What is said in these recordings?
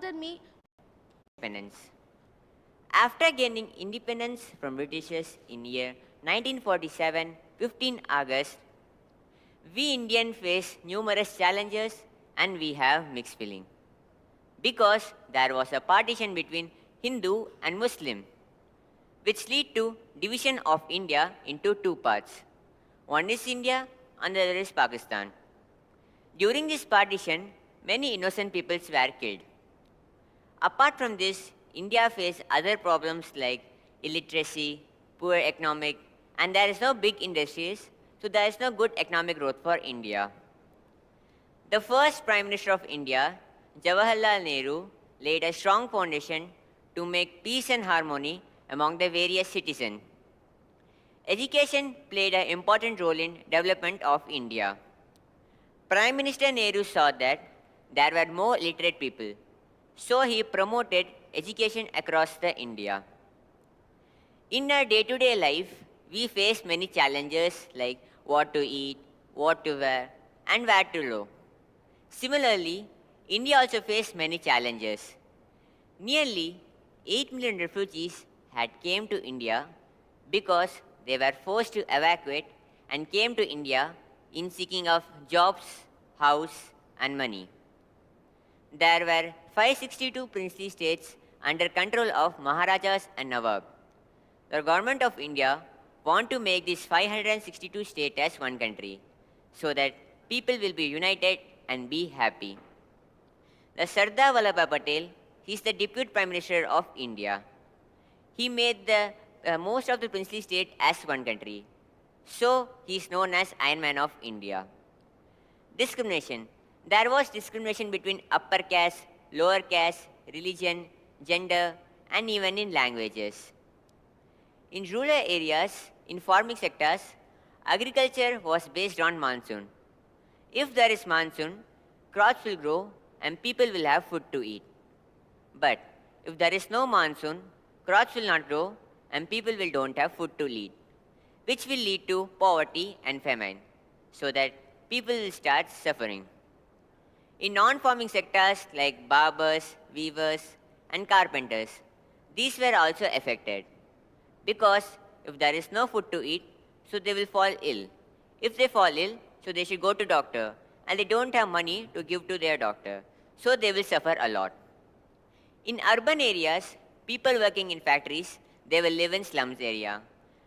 me. Independence. After gaining independence from Britishers in year 1947, 15 August, we Indians face numerous challenges and we have mixed feeling. Because there was a partition between Hindu and Muslim, which lead to division of India into two parts. One is India and the other is Pakistan. During this partition, many innocent peoples were killed. Apart from this, India faced other problems like illiteracy, poor economic, and there is no big industries, so there is no good economic growth for India. The first Prime Minister of India, Jawaharlal Nehru, laid a strong foundation to make peace and harmony among the various citizens. Education played an important role in development of India. Prime Minister Nehru saw that there were more literate people, so he promoted education across the India. In our day-to-day life, we face many challenges like what to eat, what to wear, and where to go. Similarly, India also faced many challenges. Nearly 8 million refugees had came to India because they were forced to evacuate and came to India in seeking of jobs, house, and money. There were 562 princely states under control of Maharajas and Nawab. The government of India want to make these 562 states as one country so that people will be united and be happy. The Sardar Vallabhbhai Patel, he is the Deputy Prime Minister of India. He made the most of the princely state as one country. So he is known as Iron Man of India. Discrimination. There was discrimination between upper caste, lower caste, religion, gender, and even in languages. In rural areas, in farming sectors, agriculture was based on monsoon. If there is monsoon, crops will grow and people will have food to eat. But if there is no monsoon, crops will not grow and people will don't have food to eat, which will lead to poverty and famine, so that people will start suffering. In non-farming sectors like barbers, weavers, and carpenters, these were also affected. Because if there is no food to eat, so they will fall ill. If they fall ill, so they should go to doctor, and they don't have money to give to their doctor, so they will suffer a lot. In urban areas, people working in factories, they will live in slums area,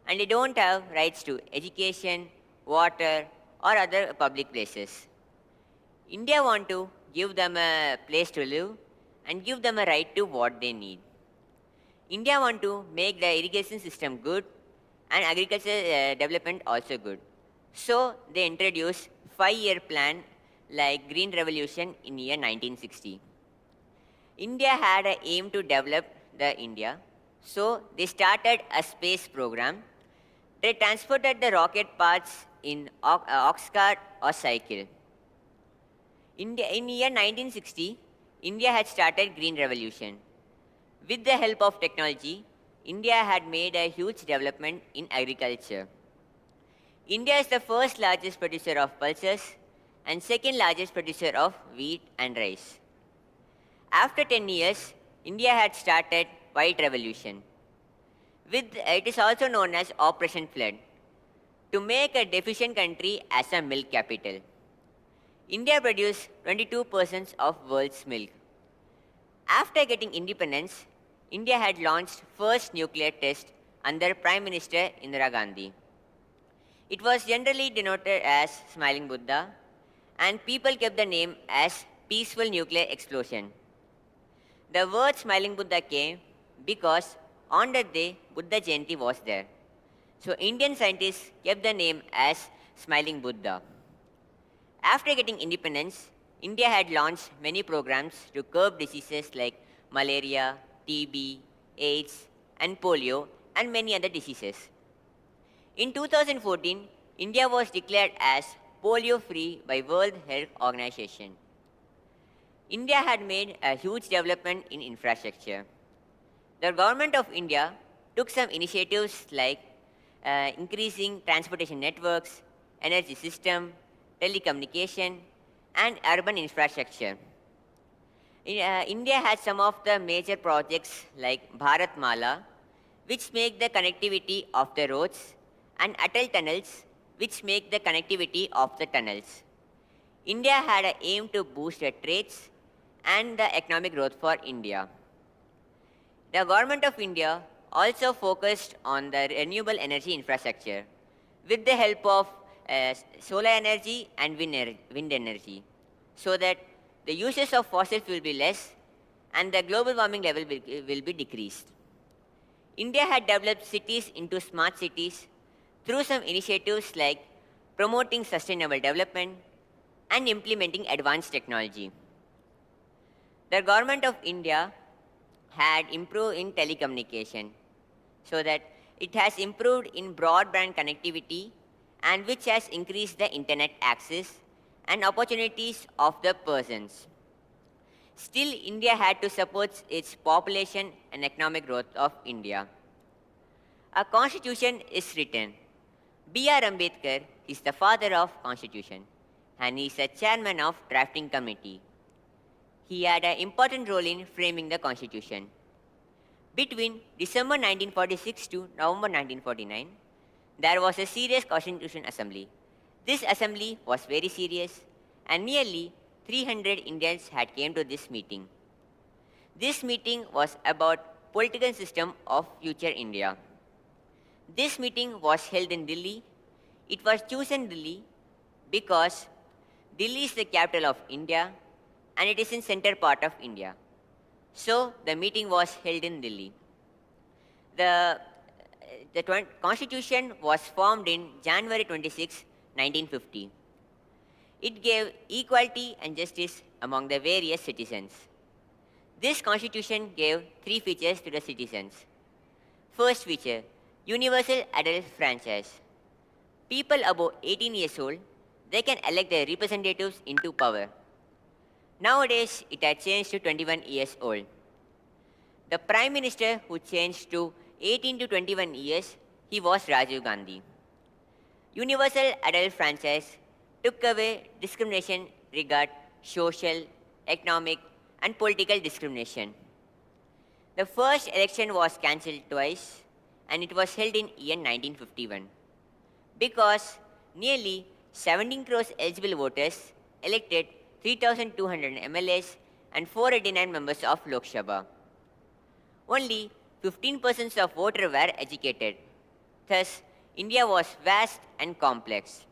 and they don't have rights to education, water, or other public places. India want to give them a place to live and give them a right to what they need. India want to make the irrigation system good and agriculture development also good. So they introduced 5-year plan like Green Revolution in year 1960. India had an aim to develop the India, so they started a space program. They transported the rocket parts in ox cart or cycle. In year 1960, India had started Green Revolution. With the help of technology, India had made a huge development in agriculture. India is the first largest producer of pulses and second largest producer of wheat and rice. After 10 years, India had started White Revolution. It is also known as Operation Flood, to make a deficient country as a milk capital. India produced 22% of world's milk. After getting independence, India had launched first nuclear test under Prime Minister Indira Gandhi. It was generally denoted as Smiling Buddha, and people kept the name as Peaceful Nuclear Explosion. The word Smiling Buddha came because on that day, Buddha Jayanti was there. So Indian scientists kept the name as Smiling Buddha. After getting independence, India had launched many programs to curb diseases like malaria, TB, AIDS, and polio, and many other diseases. In 2014, India was declared as polio-free by World Health Organization. India had made a huge development in infrastructure. The government of India took some initiatives like increasing transportation networks, energy system, telecommunication, and urban infrastructure. India has some of the major projects like Bharat Mala, which make the connectivity of the roads, and Atal tunnels, which make the connectivity of the tunnels. India had an aim to boost the trades and the economic growth for India. The government of India also focused on the renewable energy infrastructure with the help of solar energy and wind energy, so that the uses of fossil fuel will be less and the global warming level will be decreased. India had developed cities into smart cities through some initiatives like promoting sustainable development and implementing advanced technology. The government of India had improved in telecommunication, so that it has improved in broadband connectivity and which has increased the internet access and opportunities of the persons. Still, India had to support its population and economic growth of India. A constitution is written. B.R. Ambedkar is the father of constitution and he is the chairman of drafting committee. He had an important role in framing the constitution. Between December 1946 to November 1949, there was a serious Constitution Assembly. This assembly was very serious and nearly 300 Indians had came to this meeting. This meeting was about political system of future India. This meeting was held in Delhi. It was chosen Delhi because Delhi is the capital of India and it is in center part of India. So the meeting was held in Delhi. The constitution was formed in January 26, 1950. It gave equality and justice among the various citizens. This constitution gave three features to the citizens. First feature, universal adult franchise. People above 18 years old, they can elect their representatives into power. Nowadays, it had changed to 21 years old. The Prime Minister who changed to 18 to 21 years, he was Rajiv Gandhi. Universal adult franchise took away discrimination regarding social, economic, and political discrimination. The first election was cancelled twice, and it was held in year 1951 because nearly 17 crores eligible voters elected 3,200 MLAs and 489 members of Lok Sabha. Only 15% of voters were educated. Thus, India was vast and complex.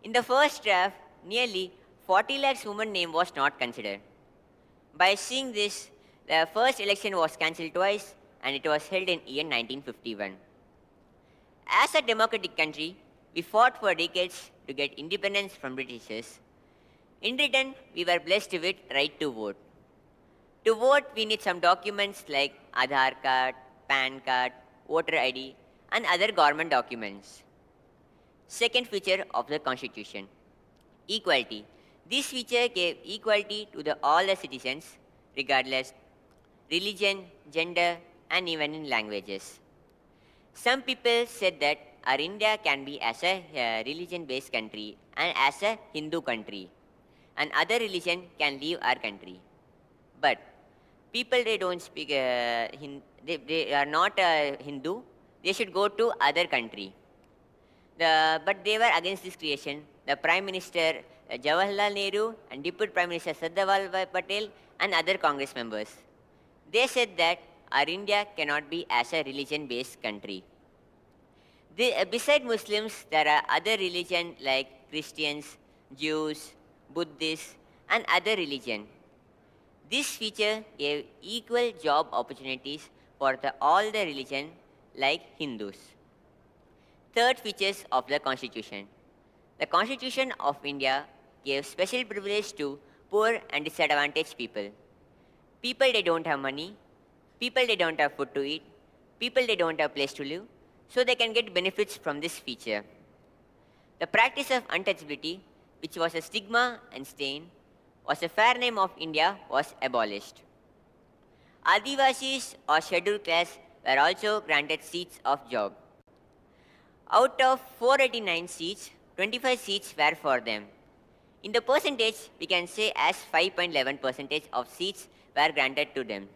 In the first draft, nearly 40 lakhs women name was not considered. By seeing this, the first election was cancelled twice and it was held in year 1951. As a democratic country, we fought for decades to get independence from Britishers. In return, we were blessed with right to vote. To vote, we need some documents like Aadhaar card, PAN card, voter ID, and other government documents. Second feature of the Constitution, equality. This feature gave equality to all the citizens, regardless religion, gender, and even in languages. Some people said that our India can be as a religion-based country and as a Hindu country, and other religion can leave our country. But people, they don't speak, they are not Hindu, they should go to other country. But they were against this creation. The Prime Minister Jawaharlal Nehru and Deputy Prime Minister Sardar Vallabhbhai Patel and other Congress members, they said that our India cannot be as a religion-based country. Beside Muslims, there are other religions like Christians, Jews, Buddhists, and other religion. This feature gave equal job opportunities for all the religion like Hindus. Third features of the Constitution. The Constitution of India gave special privilege to poor and disadvantaged people. People, they don't have money. People, they don't have food to eat. People, they don't have place to live. So they can get benefits from this feature. The practice of untouchability, which was a stigma and stain, was a fair name of India, was abolished. Adivasis or scheduled class were also granted seats of job. Out of 489 seats, 25 seats were for them. In the percentage, we can say as 5.11% of seats were granted to them.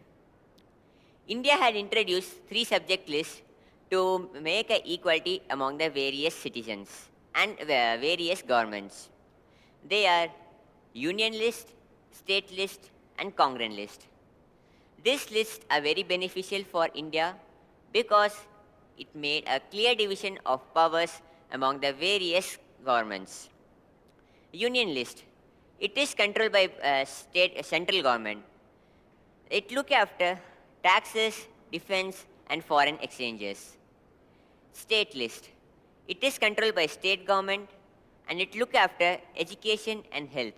India had introduced three subject lists to make a equality among the various citizens and various governments. They are union list, state list, and congruent list. These lists are very beneficial for India because it made a clear division of powers among the various governments. Union list. It is controlled by central government. It look after taxes, defense, and foreign exchanges. State list. It is controlled by state government and it look after education and health.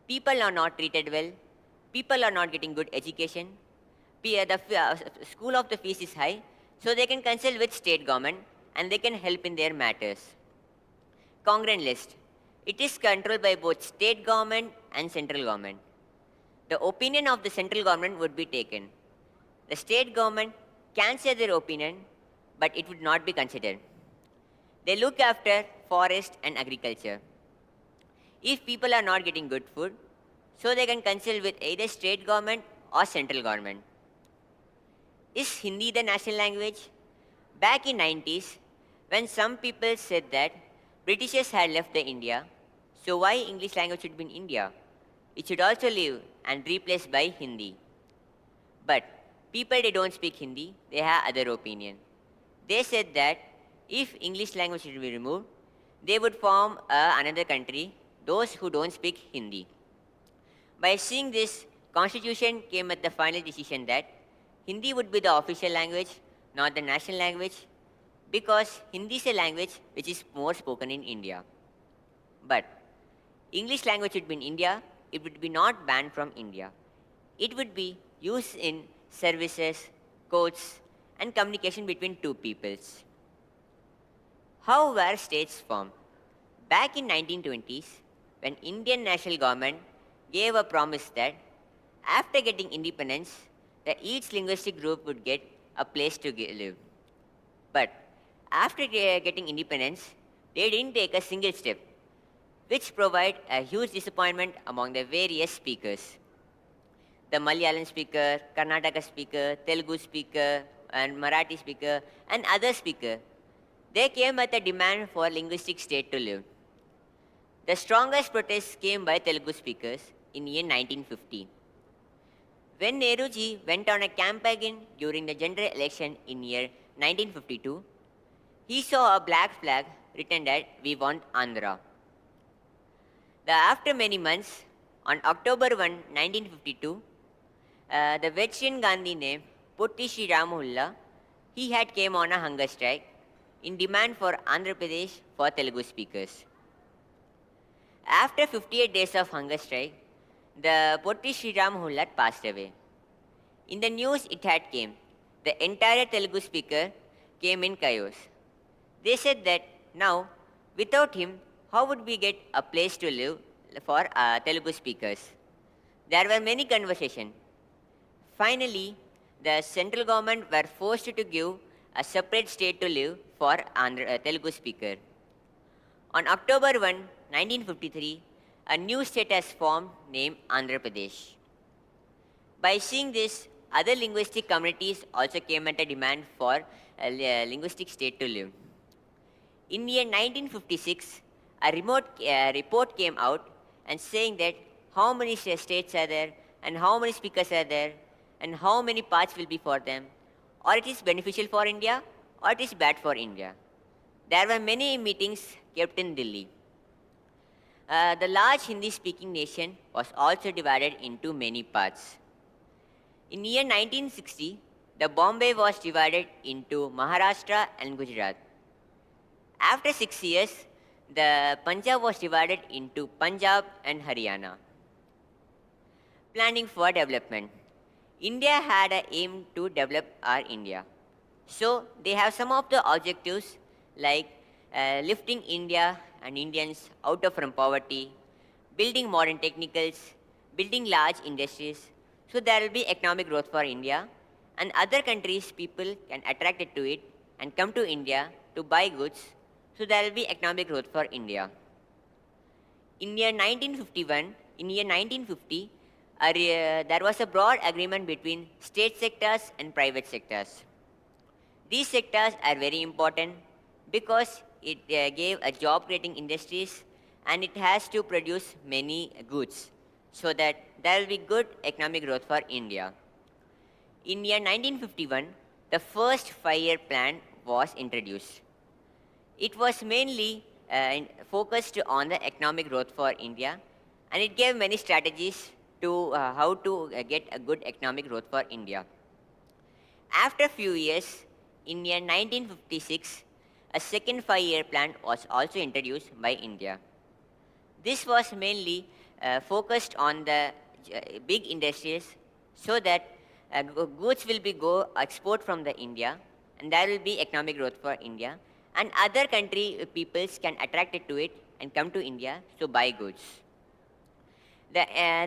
People are not treated well. People are not getting good education. The school of the fees is high, so they can consult with state government and they can help in their matters. Congruent list. It is controlled by both state government and central government. The opinion of the central government would be taken. The state government can say their opinion, but it would not be considered. They look after forest and agriculture. If people are not getting good food, so they can consult with either state government or central government. Is Hindi the national language? Back in 90s, when some people said that Britishers had left the India, so why English language should be in India? It should also live and replaced by Hindi. But people, they don't speak Hindi, they have other opinion. They said that if English language should be removed, they would form another country, those who don't speak Hindi. By seeing this, Constitution came at the final decision that Hindi would be the official language, not the national language, because Hindi is a language which is more spoken in India. But English language would be in India, it would be not banned from India. It would be used in services, courts, and communication between two peoples. How were states formed? Back in 1920s, when Indian national government gave a promise that after getting independence, that each linguistic group would get a place to live. But after getting independence, they didn't take a single step, which provided a huge disappointment among the various speakers. The Malayalam speaker, Karnataka speaker, Telugu speaker, and Marathi speaker, and other speaker, they came with a demand for linguistic state to live. The strongest protests came by Telugu speakers in year 1950. When Nehruji went on a campaign during the general election in year 1952, he saw a black flag written that we want Andhra. After many months, on October 1, 1952, the veteran Gandhi named Potti Sri Ramahulla, he had came on a hunger strike in demand for Andhra Pradesh for Telugu speakers. After 58 days of hunger strike, the Potti Sri Ramahulla passed away. In the news it had came, the entire Telugu speaker came in chaos. They said that now, without him, how would we get a place to live for Telugu speakers? There were many conversations. Finally, the central government were forced to give a separate state to live for Telugu speaker. On October 1, 1953, a new state has formed named Andhra Pradesh. By seeing this, other linguistic communities also came at a demand for a linguistic state to live. In year 1956, a report came out and saying that how many states are there and how many speakers are there and how many parts will be for them, or it is beneficial for India or it is bad for India. There were many meetings kept in Delhi. The large Hindi-speaking nation was also divided into many parts. In year 1960, the Bombay was divided into Maharashtra and Gujarat. After 6 years, the Punjab was divided into Punjab and Haryana. Planning for development. India had an aim to develop our India. So they have some of the objectives like lifting India and Indians out of from poverty, building modern technicals, building large industries. So there will be economic growth for India, and other countries people can attract it to it and come to India to buy goods. So there will be economic growth for India. In year 1950, there was a broad agreement between state sectors and private sectors. These sectors are very important because it gave a job creating industries and it has to produce many goods so that there will be good economic growth for India. In year 1951, the first 5-year plan was introduced. It was mainly focused on the economic growth for India and it gave many strategies to how to get a good economic growth for India. After a few years, in year 1956, a second 5-year plan was also introduced by India. This was mainly focused on the big industries so that goods will be go export from the India and there will be economic growth for India and other country peoples can attract it to it and come to India to buy goods.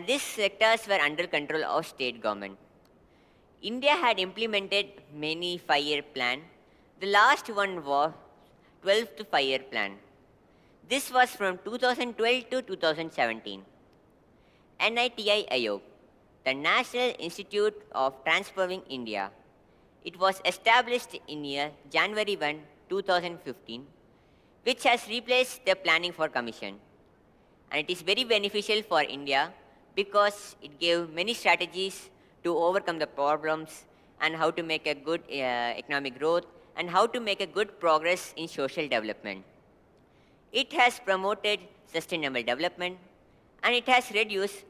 These sectors were under control of state government. India had implemented many 5-year plan. The last one was 12th 5-year plan. This was from 2012 to 2017. NITI Aayog, the National Institute of Transforming India. It was established in year January 1, 2015, which has replaced the Planning for Commission. And it is very beneficial for India because it gave many strategies to overcome the problems and how to make a good economic growth and how to make a good progress in social development. It has promoted sustainable development and it has reduced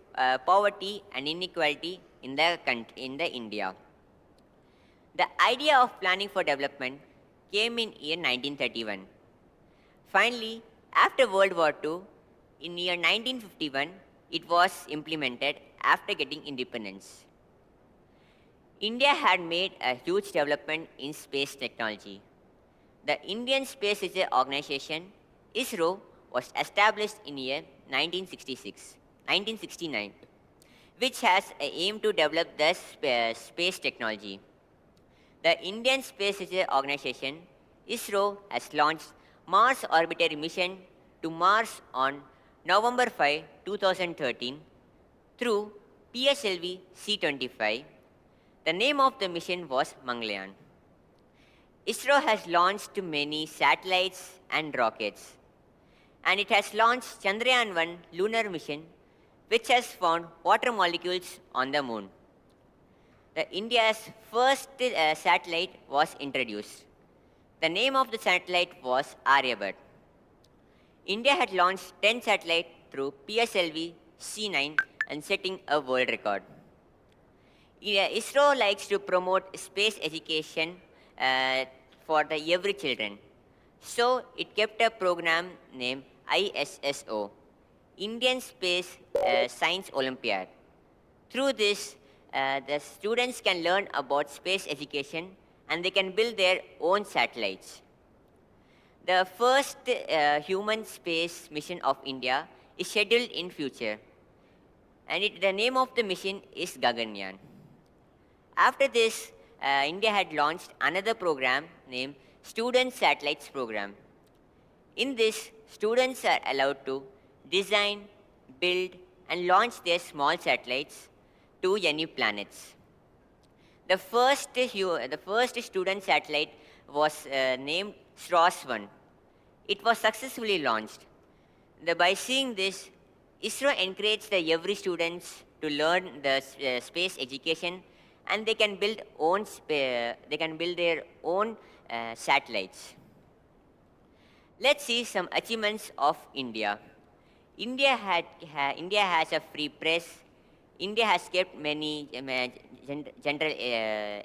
poverty and inequality in the India. The idea of planning for development came in year 1931. Finally, after World War II, in year 1951, it was implemented after getting independence. India had made a huge development in space technology. The Indian Space Research Organization, ISRO, was established in year 1969, which has an aim to develop the space technology. The Indian Space Research Organization, ISRO, has launched Mars Orbiter mission to Mars on November 5, 2013 through PSLV C-25. The name of the mission was Mangalyaan. ISRO has launched many satellites and rockets, and it has launched Chandrayaan-1 lunar mission, which has found water molecules on the moon. India's first satellite was introduced. The name of the satellite was Aryabhat. India had launched 10 satellites through PSLV C9 and setting a world record. ISRO likes to promote space education for the every children. So it kept a program named ISSO, Indian Space Science Olympiad. Through this, the students can learn about space education and they can build their own satellites. The first human space mission of India is scheduled in future, and the name of the mission is Gaganyaan. After this, India had launched another program named Student Satellites Program. In this, students are allowed to design, build, and launch their small satellites to any planets. The first student satellite was named SROS-1. It was successfully launched. By seeing this, ISRO encouraged every students to learn the space education, and they can build their own satellites. Let's see some achievements of India. India has a free press. India has kept many general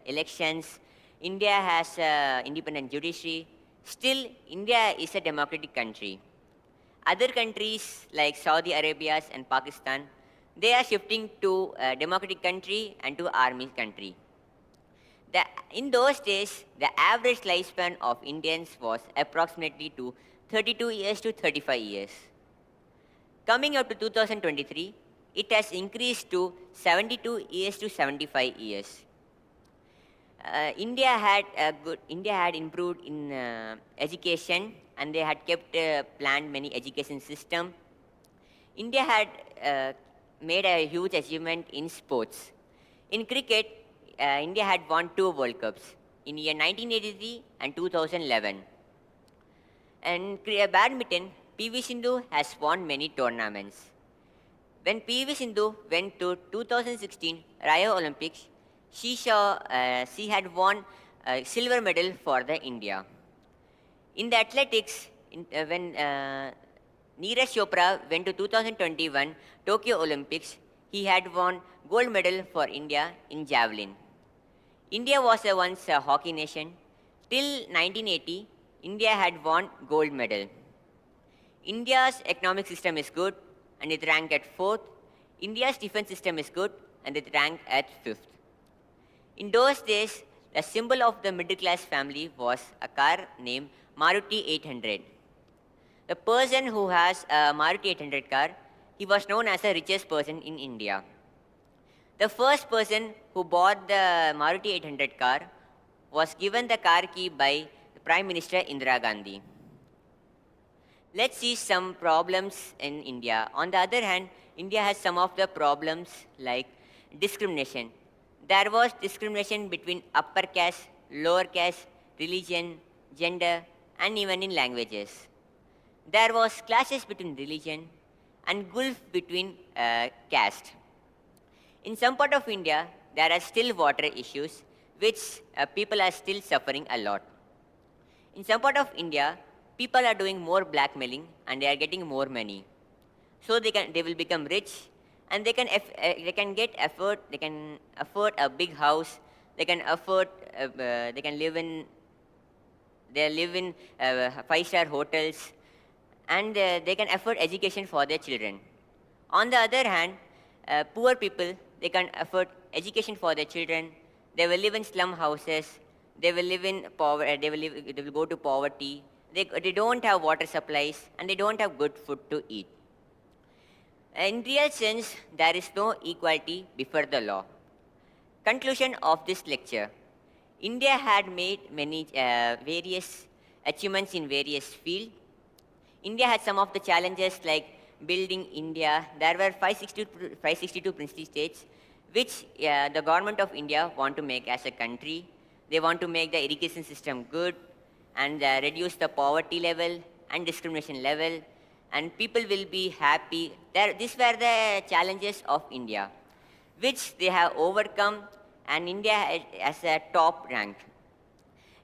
elections. India has an independent judiciary. Still, India is a democratic country. Other countries like Saudi Arabia and Pakistan, they are shifting to a democratic country and to army country. In those days, the average lifespan of Indians was approximately to 32 years to 35 years. Coming up to 2023, it has increased to 72 years to 75 years. India had improved in education, and they had kept planned many education system. India had made a huge achievement in sports. In cricket, India had won 2 World Cups in year 1983 and 2011. And badminton, PV Sindhu has won many tournaments. When PV Sindhu went to 2016 Rio Olympics, she had won a silver medal for the India. In the athletics, when Neeraj Chopra went to 2021 Tokyo Olympics, he had won gold medal for India in javelin. India was once a hockey nation. Till 1980, India had won gold medal. India's economic system is good and it ranked at 4th. India's defense system is good and it ranked at 5th. In those days, the symbol of the middle class family was a car named Maruti 800. The person who has a Maruti 800 car, he was known as the richest person in India. The first person who bought the Maruti 800 car was given the car key by the Prime Minister Indira Gandhi. Let's see some problems in India. On the other hand, India has some of the problems like discrimination. There was discrimination between upper caste, lower caste, religion, gender, and even in languages. There was clashes between religion and gulf between caste. In some part of India, there are still water issues, which people are still suffering a lot. In some part of India, people are doing more blackmailing and they are getting more money. So they will become rich and they can afford a big house, they can afford they live in 5-star hotels, and they can afford education for their children. On the other hand, poor people, they can afford education for their children. They will live in slum houses. They will live in they will go to poverty. They don't have water supplies and they don't have good food to eat. In real sense, there is no equality before the law. Conclusion of this lecture. India had made many various achievements in various fields. India had some of the challenges like building India. There were 562 princely states, which the government of India want to make as a country. They want to make the irrigation system good and reduce the poverty level and discrimination level, and people will be happy. These were the challenges of India, which they have overcome, and India has a top rank.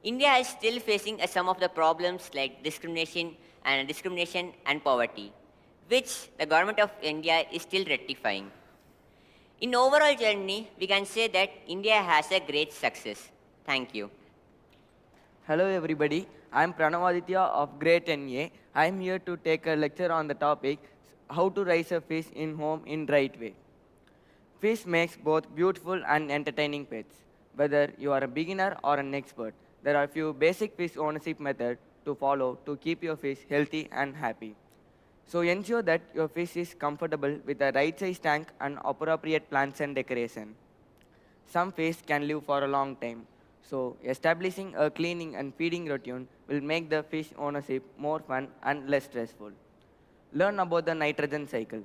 India is still facing some of the problems like discrimination and poverty, which the government of India is still rectifying. In overall journey, we can say that India has a great success. Thank you. Hello everybody, I am Pranavaditya of Grade 10A. I am here to take a lecture on the topic how to raise a fish in home in right way. Fish makes both beautiful and entertaining pets. Whether you are a beginner or an expert, there are few basic fish ownership methods to follow to keep your fish healthy and happy. So ensure that your fish is comfortable with a right size tank and appropriate plants and decoration. Some fish can live for a long time, so establishing a cleaning and feeding routine will make the fish ownership more fun and less stressful. Learn about the nitrogen cycle.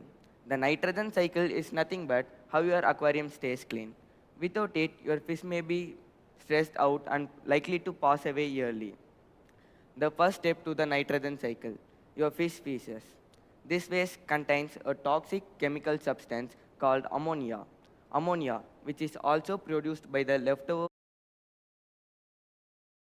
The nitrogen cycle is nothing but how your aquarium stays clean. Without it, your fish may be stressed out and likely to pass away yearly. The first step to the nitrogen cycle, your fish feces. This waste contains a toxic chemical substance called ammonia. Ammonia, which is also produced by the leftover